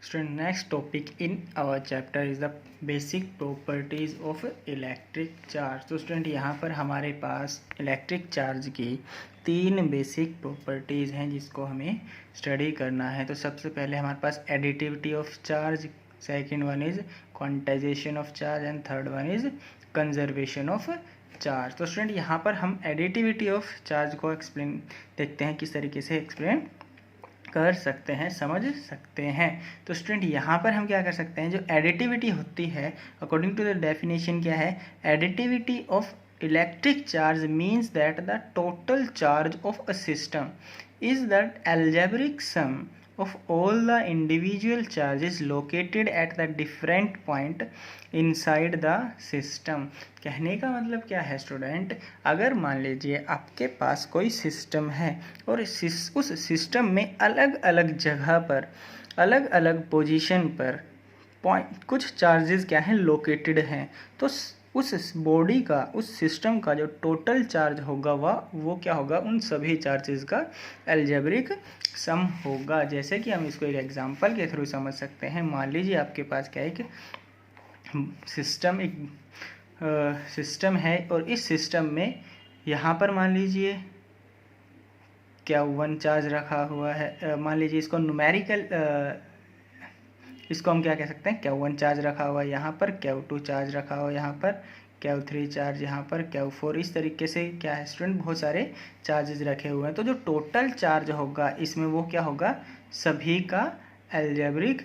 Student, next topic in our chapter is the basic properties of electric charge. तो student यहाँ पर हमारे पास electric charge की 3 basic properties हैं जिसको हमें स्टडी करना है। तो सबसे पहले हमारे पास additivity of charge, second one is quantisation of charge and third one is conservation of charge. तो स्टूडेंट यहाँ पर हम एडिटिविटी ऑफ चार्ज को एक्सप्लेन देखते हैं किस तरीके से एक्सप्लेन कर सकते हैं, समझ सकते हैं। तो स्टूडेंट यहाँ पर हम क्या कर सकते हैं, जो एडिटिविटी होती है अकॉर्डिंग टू द डेफिनेशन क्या है, additivity of electric charge means that the total charge of a system is the algebraic sum of all the individual charges located at the different point inside the system। कहने का मतलब क्या है student, अगर मान लीजिए आपके पास कोई सिस्टम है और उस सिस्टम में अलग अलग जगह पर अलग अलग पोजीशन पर पॉइंट कुछ चार्जेस क्या हैं लोकेटेड हैं, तो उस बॉडी का, उस सिस्टम का जो टोटल चार्ज होगा वो क्या होगा, उन सभी चार्जेस का अलजेब्रिक सम होगा। जैसे कि हम इसको एक एग्जांपल के थ्रू समझ सकते हैं। मान लीजिए आपके पास क्या है कि सिस्टम है और इस सिस्टम में यहाँ पर मान लीजिए Q1 चार्ज रखा हुआ है। मान लीजिए इसको न्यूमेरिकल इसको हम क्या कह सकते हैं, Q1 चार्ज रखा हुआ है यहाँ पर, Q2 चार्ज रखा हुआ है यहाँ पर, Q3 चार्ज यहाँ पर, Q4, इस तरीके से क्या है स्टूडेंट, बहुत सारे चार्जेस रखे हुए हैं। तो जो टोटल चार्ज होगा इसमें वो क्या होगा, सभी का अलजेब्रिक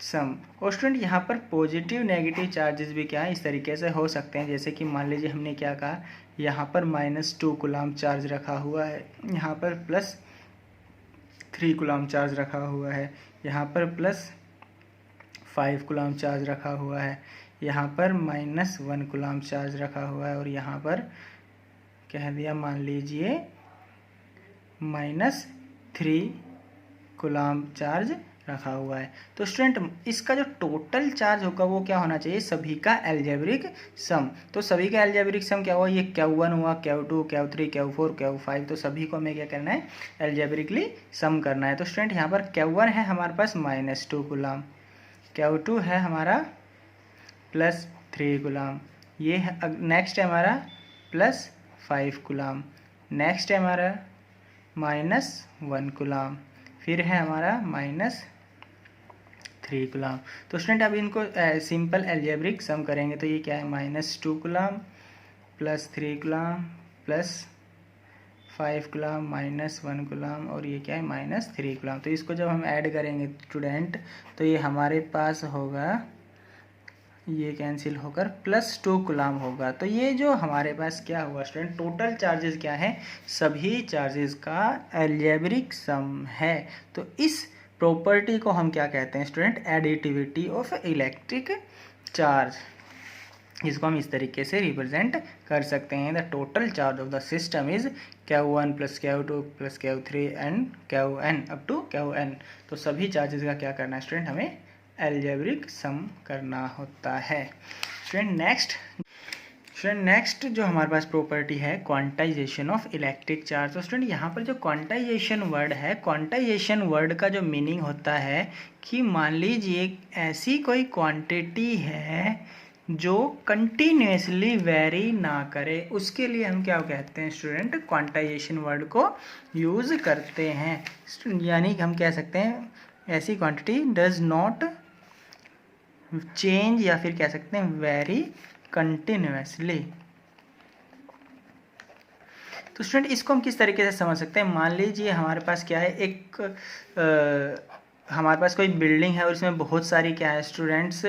सम। और स्टूडेंट यहाँ पर पॉजिटिव नेगेटिव चार्जेस भी क्या है इस तरीके से हो सकते हैं। जैसे कि मान लीजिए हमने क्या कहा, यहाँ पर -2 कूलम चार्ज रखा हुआ है, यहाँ पर +3 कूलम चार्ज रखा हुआ है, यहाँ पर +5 कूलम चार्ज रखा हुआ है, यहाँ पर -1 कूलम चार्ज रखा हुआ है और यहाँ पर कह दिया मान लीजिए -3 कूलम चार्ज रखा हुआ है। तो स्टूडेंट इसका जो टोटल चार्ज होगा वो क्या होना चाहिए, सभी का अलजेब्रिक सम। तो सभी का अलजेब्रिक सम क्या हुआ, ये Q1 हुआ, Q2, Q3, Q4, Q5, तो सभी को हमें क्या करना है, अलजेब्रिकली सम करना है। तो स्टूडेंट यहाँ पर Q1 है हमारे पास -2 कूलम, Q2 है हमारा +3 कूलम, ये है नेक्स्ट है हमारा +5 कूलम, नेक्स्ट है हमारा -1 कूलम, फिर है हमारा -3 कूलम। तो स्टूडेंट अब इनको सिंपल अलजेब्रिक सम करेंगे तो ये क्या है, -2 कूलम +3 कूलम +5 कूलम -1 कूलम और ये क्या है -3 कूलम। तो इसको जब हम ऐड करेंगे स्टूडेंट तो ये हमारे पास होगा, ये कैंसिल होकर +2 कूलम होगा। तो ये जो हमारे पास क्या हुआ स्टूडेंट, टोटल चार्जेस क्या है, सभी चार्जेस का अलजेब्रिक सम है। तो इस प्रॉपर्टी को हम क्या कहते हैं student, additivity of electric charge. इसको हम इस तरीके से रिप्रेजेंट कर सकते हैं, the total charge of the system is Q1 + Q2 + Q3 and Qn up to Qn। तो सभी चार्जेस का क्या करना है स्टूडेंट, हमें अलजेब्रिक सम करना होता है। स्टूडेंट नेक्स्ट जो हमारे पास प्रॉपर्टी है क्वांटाइजेशन ऑफ इलेक्ट्रिक चार्ज। तो स्टूडेंट यहाँ पर जो क्वांटाइजेशन वर्ड है, क्वांटाइजेशन वर्ड का जो मीनिंग होता है कि मान लीजिए ऐसी कोई क्वांटिटी है जो कंटिन्यूसली वेरी ना करे, उसके लिए हम क्या कहते हैं स्टूडेंट, क्वांटाइजेशन वर्ड को यूज़ करते हैं। यानी कि हम कह सकते हैं ऐसी क्वांटिटी डज नॉट चेंज, या फिर कह सकते हैं वेरी कंटिन्यूसली। तो स्टूडेंट इसको हम किस तरीके से समझ सकते हैं, मान लीजिए हमारे पास क्या है, हमारे पास कोई बिल्डिंग है और इसमें बहुत सारी क्या है स्टूडेंट्स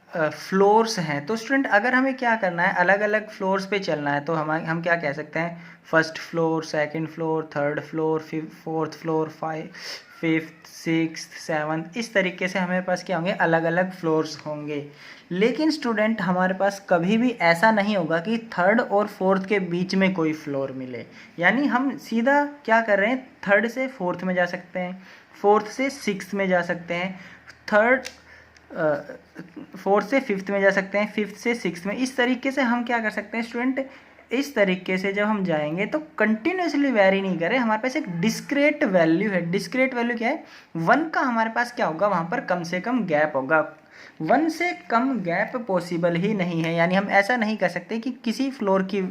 फ्लोर्स हैं। तो स्टूडेंट अगर हमें क्या करना है, अलग अलग फ्लोर्स पे चलना है, तो हम क्या कह सकते हैं, first floor, second floor, third floor, fourth floor, fifth, sixth, seventh, इस तरीके से हमारे पास क्या होंगे, अलग अलग फ्लोर्स होंगे। लेकिन स्टूडेंट हमारे पास कभी भी ऐसा नहीं होगा कि थर्ड और फोर्थ के बीच में कोई फ्लोर मिले। यानी हम सीधा क्या कर रहे हैं, थर्ड से फोर्थ में जा सकते हैं, फोर्थ से सिक्स्थ में जा सकते हैं, फोर्थ से फिफ्थ में जा सकते हैं, फिफ्थ से सिक्स्थ में। इस तरीके से हम क्या कर सकते हैं स्टूडेंट, इस तरीके से जब हम जाएंगे तो कंटिन्यूसली वेरी नहीं करे, हमारे पास एक डिस्क्रीट वैल्यू है। डिस्क्रीट वैल्यू क्या है? 1 का हमारे पास क्या होगा, वहाँ पर कम से कम गैप होगा। 1 से कम गैप पॉसिबल ही नहीं है, यानी हम ऐसा नहीं कर सकते कि किसी फ्लोर की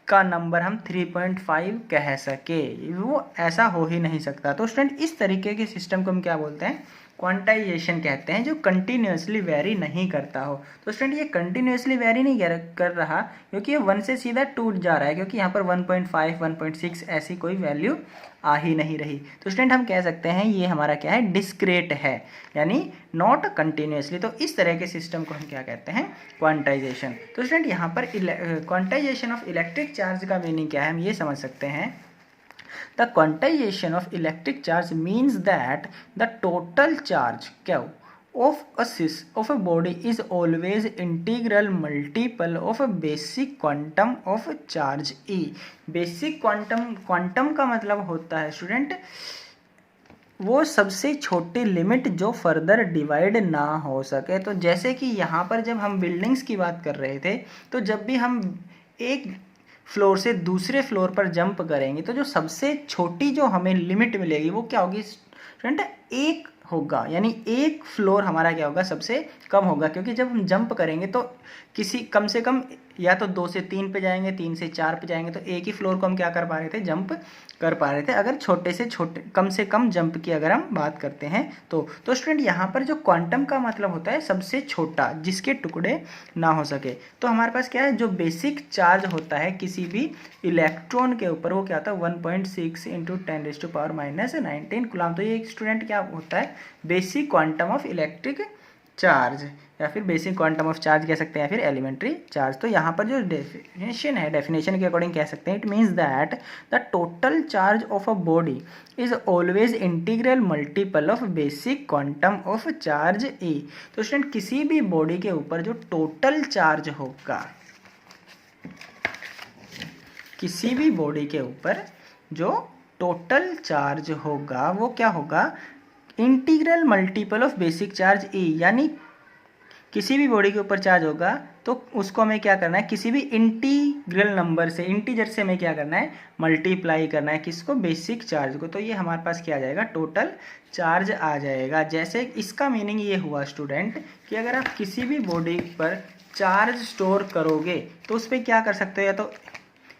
का नंबर हम 3.5 कह सके, वो ऐसा हो ही नहीं सकता। तो स्टूडेंट इस तरीके के सिस्टम को हम क्या बोलते हैं? क्वांटाइजेशन कहते हैं, जो कंटिन्यूसली वेरी नहीं करता हो। तो स्टूडेंट ये कंटिन्यूसली वेरी नहीं कर रहा क्योंकि ये 1 से सीधा टूट जा रहा है, क्योंकि यहाँ पर 1.5 1.6 ऐसी कोई वैल्यू आ ही नहीं रही। तो स्टूडेंट हम कह सकते हैं ये हमारा क्या है? डिस्क्रीट है, यानी नॉट कंटिन्यूसली। तो इस तरह के सिस्टम को हम क्या कहते हैं? क्वांटाइजेशन। तो स्टूडेंट यहाँ पर क्वांटाइजेशन ऑफ इलेक्ट्रिक चार्ज का मीनिंग क्या है, हम ये समझ सकते हैं। The quantization of electric charge means that the total charge Q of a body is always integral multiple of a basic quantum of charge E. Basic quantum का मतलब होता है स्टूडेंट वो सबसे छोटी लिमिट जो फर्दर डिवाइड ना हो सके। तो जैसे कि यहाँ पर जब हम बिल्डिंग्स की बात कर रहे थे, तो जब भी हम एक फ्लोर से दूसरे फ्लोर पर जंप करेंगे तो जो सबसे छोटी जो हमें लिमिट मिलेगी वो क्या होगी स्टूडेंट? 1 होगा, यानी एक फ्लोर हमारा क्या होगा? सबसे कम होगा, क्योंकि जब हम जंप करेंगे तो किसी कम से कम या तो 2 से 3 पे जाएंगे, 3 से 4 पे जाएंगे, तो एक ही फ्लोर को हम क्या कर पा रहे थे? जंप कर पा रहे थे, अगर छोटे से छोटे कम से कम जंप की अगर हम बात करते हैं तो स्टूडेंट यहाँ पर जो क्वांटम का मतलब होता है सबसे छोटा, जिसके टुकड़े ना हो सके। तो हमारे पास क्या है? जो बेसिक चार्ज होता है किसी भी इलेक्ट्रॉन के ऊपर, वो क्या होता है? 1.6 × 10⁻⁻19 कूलम। तो ये स्टूडेंट क्या होता है? Basic quantum of electric charge, या फिर बेसिक क्वांटम ऑफ चार्ज कह सकते हैं, या फिर एलिमेंट्री चार्ज। तो यहाँ पर जो डेफिनेशन है, डेफिनेशन के अकॉर्डिंग कह सकते हैं, it means that the total charge of a body is always integral multiple of basic quantum of charge E। तो स्टूडेंट किसी भी बॉडी के ऊपर जो टोटल चार्ज होगा, किसी भी बॉडी के ऊपर जो टोटल चार्ज होगा वो क्या होगा? Integral multiple of basic charge E, यानी किसी भी बॉडी के ऊपर चार्ज होगा तो उसको हमें क्या करना है? किसी भी इंटीग्रल नंबर से, इंटीजर से हमें क्या करना है? मल्टीप्लाई करना है, किसको? बेसिक चार्ज को। तो ये हमारे पास क्या आ जाएगा? टोटल चार्ज आ जाएगा। जैसे इसका मीनिंग ये हुआ स्टूडेंट कि अगर आप किसी भी बॉडी पर चार्ज स्टोर करोगे तो उस पर क्या कर सकते हो?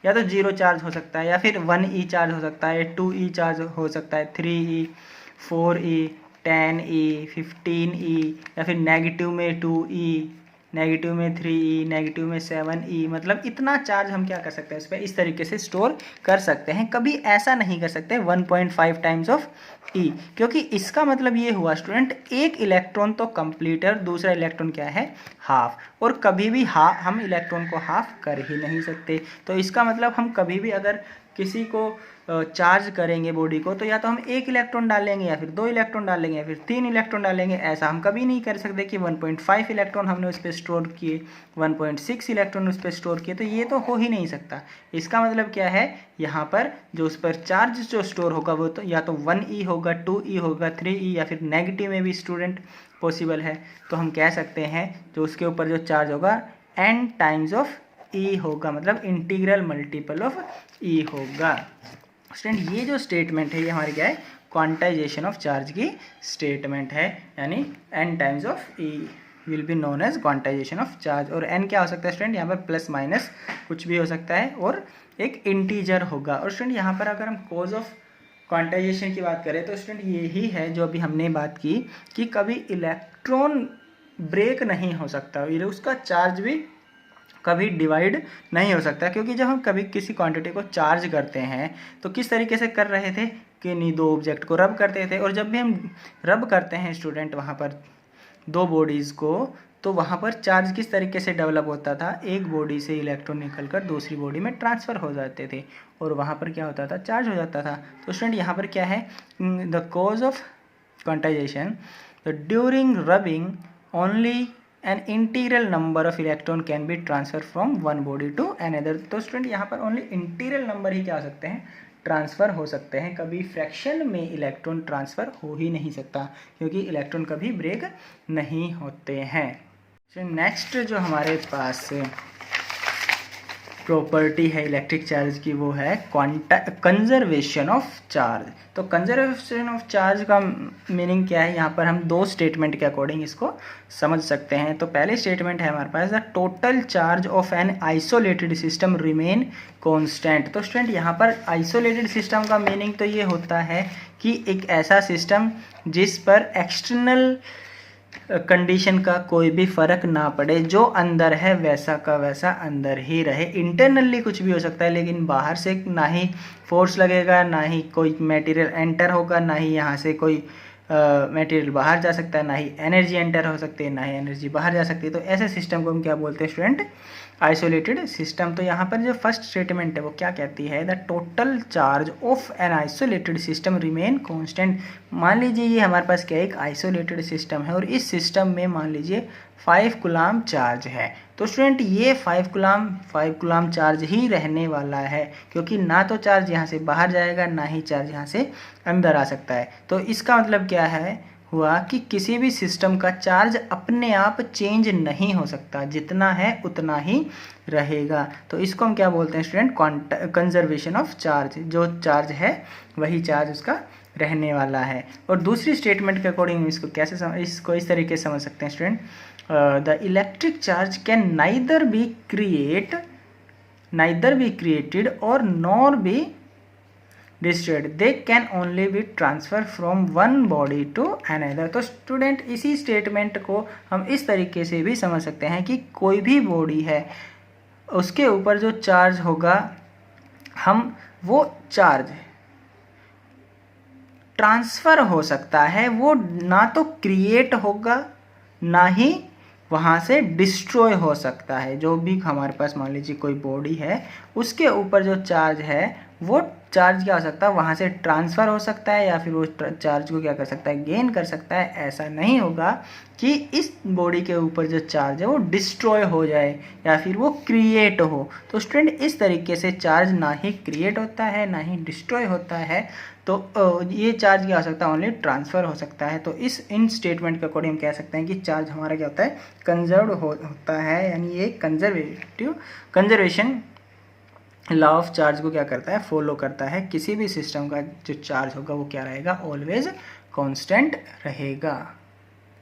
या तो 0 चार्ज हो सकता है, या फिर 1E चार्ज हो सकता है, 2E चार्ज हो सकता है, 3E, 4E, 10E, 15E, या फिर नेगेटिव में 2E, नेगेटिव में 3E, नेगेटिव में 7E। मतलब इतना चार्ज हम क्या कर सकते हैं? इस पर इस तरीके से स्टोर कर सकते हैं। कभी ऐसा नहीं कर सकते 1.5 टाइम्स ऑफ E, क्योंकि इसका मतलब ये हुआ स्टूडेंट एक इलेक्ट्रॉन तो कंप्लीट है और दूसरा इलेक्ट्रॉन क्या है? हाफ। और कभी भी हम इलेक्ट्रॉन को हाफ कर ही नहीं सकते। तो इसका मतलब हम कभी भी अगर किसी को चार्ज करेंगे बॉडी को, तो या तो हम 1 इलेक्ट्रॉन डालेंगे, या फिर 2 इलेक्ट्रॉन डालेंगे, या फिर 3 इलेक्ट्रॉन डालेंगे। ऐसा हम कभी नहीं कर सकते कि 1.5 इलेक्ट्रॉन हमने उस पर स्टोर किए, 1.6 इलेक्ट्रॉन उस पर स्टोर किए, तो ये तो हो ही नहीं सकता। इसका मतलब क्या है? यहाँ पर जो उस पर चार्ज जो स्टोर होगा वो तो या तो 1E होगा, 2E होगा, 3E, या फिर नेगेटिव में भी स्टूडेंट पॉसिबल है। तो हम कह सकते हैं जो उसके ऊपर जो चार्ज होगा n टाइम्स ऑफ E होगा, मतलब इंटीग्रल मल्टीपल ऑफ E होगा। स्टूडेंट ये जो स्टेटमेंट है ये हमारी क्या है? क्वांटाइजेशन ऑफ चार्ज की स्टेटमेंट है, यानी n times of E will be known as quantization of charge. और n क्या हो सकता है स्टूडेंट? यहाँ पर प्लस माइनस कुछ भी हो सकता है, और एक इंटीजर होगा। और स्टूडेंट यहाँ पर अगर हम कॉज ऑफ क्वांटाइजेशन की बात करें तो स्टूडेंट यही है जो अभी हमने बात की कि कभी इलेक्ट्रॉन ब्रेक नहीं हो सकता, उसका चार्ज भी कभी डिवाइड नहीं हो सकता। क्योंकि जब हम कभी किसी क्वांटिटी को चार्ज करते हैं तो किस तरीके से कर रहे थे कि नहीं, 2 ऑब्जेक्ट को रब करते थे। और जब भी हम रब करते हैं स्टूडेंट वहाँ पर 2 बॉडीज़ को, तो वहाँ पर चार्ज किस तरीके से डेवलप होता था? एक बॉडी से इलेक्ट्रॉन निकलकर दूसरी बॉडी में ट्रांसफ़र हो जाते थे, और वहाँ पर क्या होता था? चार्ज हो जाता था। तो स्टूडेंट यहाँ पर क्या है? The cause of quantization, the during rubbing only an integral number of electron can be transferred from one body to another। तो स्टूडेंट यहाँ पर ओनली इंटीग्रल नंबर ही क्या हो सकते हैं? ट्रांसफ़र हो सकते हैं। कभी फ्रैक्शन में इलेक्ट्रॉन ट्रांसफ़र हो ही नहीं सकता, क्योंकि इलेक्ट्रॉन कभी ब्रेक नहीं होते हैं। नेक्स्ट जो हमारे पास प्रॉपर्टी है इलेक्ट्रिक चार्ज की वो है कंजर्वेशन ऑफ चार्ज। तो कंजर्वेशन ऑफ चार्ज का मीनिंग क्या है, यहाँ पर हम दो स्टेटमेंट के अकॉर्डिंग इसको समझ सकते हैं। तो पहले स्टेटमेंट है हमारे पास, the total charge of an isolated system remain constant. तो स्टूडेंट यहाँ पर आइसोलेटेड सिस्टम का मीनिंग तो ये होता है कि एक ऐसा सिस्टम जिस पर एक्सटर्नल कंडीशन का कोई भी फर्क ना पड़े, जो अंदर है वैसा का वैसा अंदर ही रहे। इंटरनली कुछ भी हो सकता है, लेकिन बाहर से ना ही फोर्स लगेगा, ना ही कोई मटेरियल एंटर होगा, ना ही यहाँ से कोई मटेरियल बाहर जा सकता है, ना ही एनर्जी एंटर हो सकती है, ना ही एनर्जी बाहर जा सकती है। तो ऐसे सिस्टम को हम क्या बोलते हैं स्टूडेंट, आइसोलेटेड सिस्टम। तो यहाँ पर जो फर्स्ट स्टेटमेंट है वो क्या कहती है, the total charge of an isolated system remain constant. मान लीजिए ये हमारे पास क्या है, एक आइसोलेटेड सिस्टम है और इस सिस्टम में मान लीजिए 5 कूलम चार्ज है। तो स्टूडेंट ये 5 कूलम चार्ज ही रहने वाला है, क्योंकि ना तो चार्ज यहाँ से बाहर जाएगा, ना ही चार्ज यहाँ से अंदर आ सकता है। तो इसका मतलब क्या है हुआ कि किसी भी सिस्टम का चार्ज अपने आप चेंज नहीं हो सकता, जितना है उतना ही रहेगा। तो इसको हम क्या बोलते हैं स्टूडेंट, कंजर्वेशन ऑफ चार्ज। जो चार्ज है वही चार्ज उसका रहने वाला है। और दूसरी स्टेटमेंट के अकॉर्डिंग इसको कैसे इसको इस तरीके से समझ सकते हैं student, the electric charge can neither be created और nor be destroyed, they can only be transferred from one body to another। तो स्टूडेंट इसी स्टेटमेंट को हम इस तरीके से भी समझ सकते हैं कि कोई भी बॉडी है उसके ऊपर जो चार्ज होगा, हम वो चार्ज ट्रांसफ़र हो सकता है, वो ना तो क्रिएट होगा ना ही वहाँ से डिस्ट्रॉय हो सकता है। जो भी हमारे पास मान लीजिए कोई बॉडी है, उसके ऊपर जो चार्ज है वो चार्ज क्या हो सकता है, वहाँ से ट्रांसफ़र हो सकता है, या फिर वो चार्ज को क्या कर सकता है, गेन कर सकता है। ऐसा नहीं होगा कि इस बॉडी के ऊपर जो चार्ज है वो डिस्ट्रॉय हो जाए या फिर वो क्रिएट हो। तो स्टूडेंट इस तरीके से चार्ज ना ही क्रिएट होता है ना ही डिस्ट्रॉय होता है। तो ये चार्ज क्या हो सकता है, ओनली ट्रांसफ़र हो सकता है। तो इन स्टेटमेंट के अकॉर्डिंग कह सकते हैं कि चार्ज हमारा क्या होता है, कंजर्व होता है, यानी ये कंजर्वेशन लॉ ऑफ चार्ज को क्या करता है, फॉलो करता है। किसी भी सिस्टम का जो चार्ज होगा वो क्या रहेगा, ऑलवेज कांस्टेंट रहेगा।